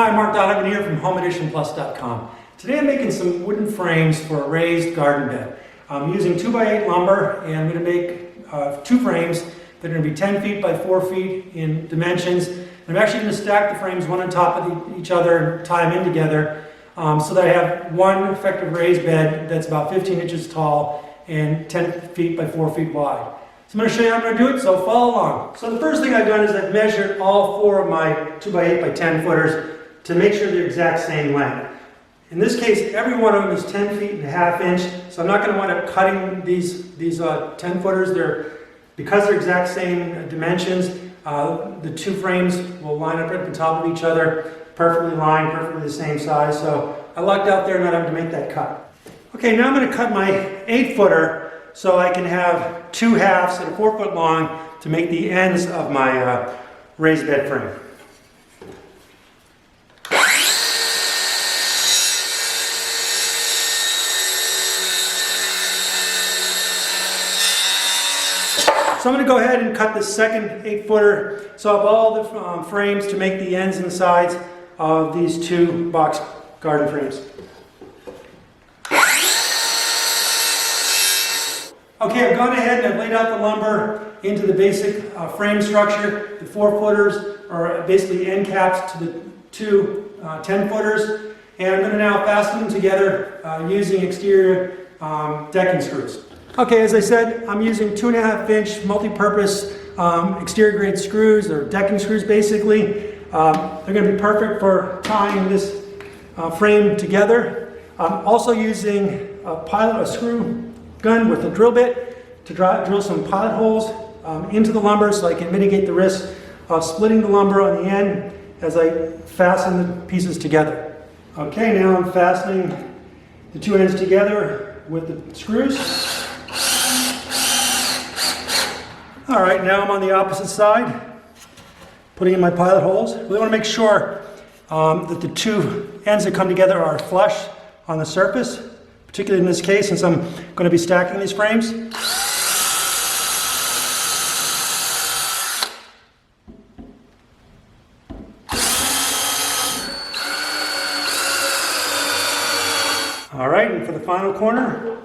Hi, I'm Mark Donovan here from HomeEditionPlus.com. Today I'm making some wooden frames for a raised garden bed. I'm using 2x8 lumber, and I'm going to make two frames that are going to be 10 feet by 4 feet in dimensions. I'm actually going to stack the frames one on top of each other and tie them in together so that I have one effective raised bed that's about 15 inches tall and 10 feet by 4 feet wide. So I'm going to show you how I'm going to do it, so follow along. So the first thing I've done is I've measured all four of my 2x8 by 10 footers to make sure they're the exact same length. In this case, every one of them is 10 feet and a half inch, so I'm not going to wind up cutting these 10 footers. Because they're exact same dimensions, the two frames will line up right at the top of each other, perfectly lined, perfectly the same size. So I lucked out there not having to make that cut. Okay, now I'm going to cut my 8-footer so I can have two halves that are 4 foot long to make the ends of my raised bed frame. So I'm going to go ahead and cut this second 8-footer. So I have all the frames to make the ends and sides of these two box garden frames. Okay, I've gone ahead and I've laid out the lumber into the basic frame structure. The 4-footers are basically end caps to the two 10-footers. And I'm going to now fasten them together using exterior decking screws. Okay, as I said, I'm using 2.5-inch multi-purpose exterior grade screws, or decking screws basically. They're going to be perfect for tying this frame together. I'm also using a screw gun with a drill bit to drill some pilot holes into the lumber so I can mitigate the risk of splitting the lumber on the end as I fasten the pieces together. Okay, now I'm fastening the two ends together with the screws. Alright, now I'm on the opposite side, putting in my pilot holes. We want to make sure that the two ends that come together are flush on the surface, particularly in this case since I'm going to be stacking these frames. Alright, and for the final corner,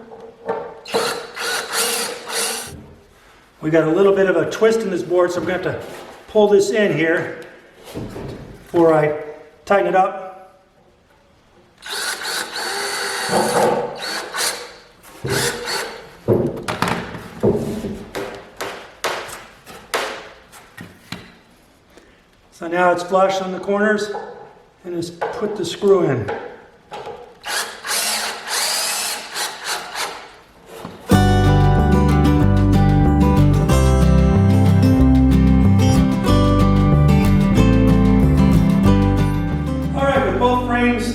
we got a little bit of a twist in this board, so I'm going to have to pull this in here before I tighten it up. So now it's flush on the corners, and just put the screw in.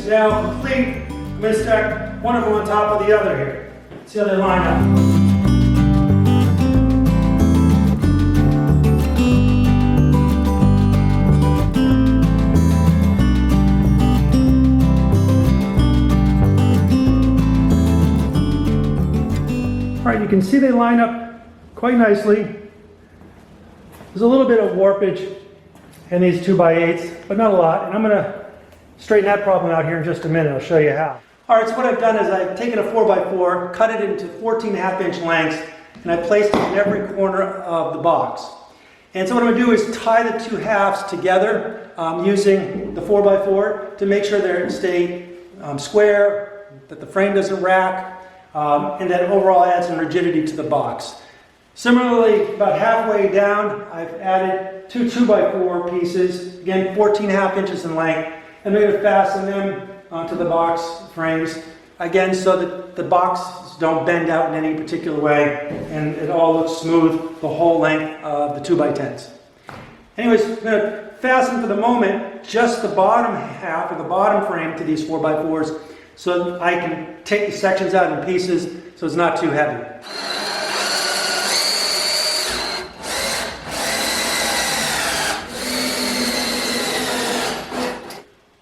Now complete, I'm going to stack one of them on top of the other here. See how they line up. Alright, you can see they line up quite nicely. There's a little bit of warpage in these 2x8s, but not a lot. And I'm going to straighten that problem out here in just a minute. I'll show you how. Alright, so what I've done is I've taken a 4x4, cut it into 14.5-inch lengths, and I placed it in every corner of the box. And so what I'm going to do is tie the two halves together using the 4x4 to make sure they stay square, that the frame doesn't rack, and that overall adds some rigidity to the box. Similarly, about halfway down, I've added two 2x4 pieces, again 14.5 inches in length, and we're going to fasten them onto the box frames, again so that the boxes don't bend out in any particular way and it all looks smooth the whole length of the 2x10s. Anyways, I'm going to fasten for the moment just the bottom half or the bottom frame to these 4x4s so that I can take the sections out in pieces so it's not too heavy.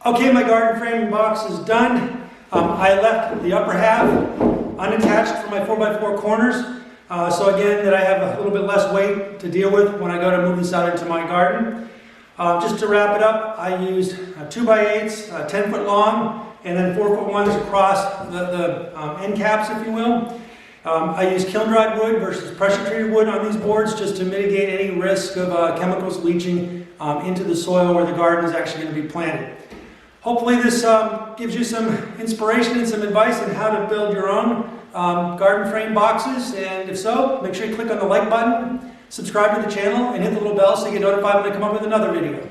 Okay, my garden frame box is done. I left the upper half unattached for my 4x4 corners. So again, that I have a little bit less weight to deal with when I go to move this out into my garden. Just to wrap it up, I used 2x8s, 10 foot long, and then 4 foot ones across the end caps, if you will. I used kiln dried wood versus pressure treated wood on these boards just to mitigate any risk of chemicals leaching into the soil where the garden is actually going to be planted. Hopefully this gives you some inspiration and some advice on how to build your own garden frame boxes, and if so, make sure you click on the like button, subscribe to the channel, and hit the little bell so you get notified when I come up with another video.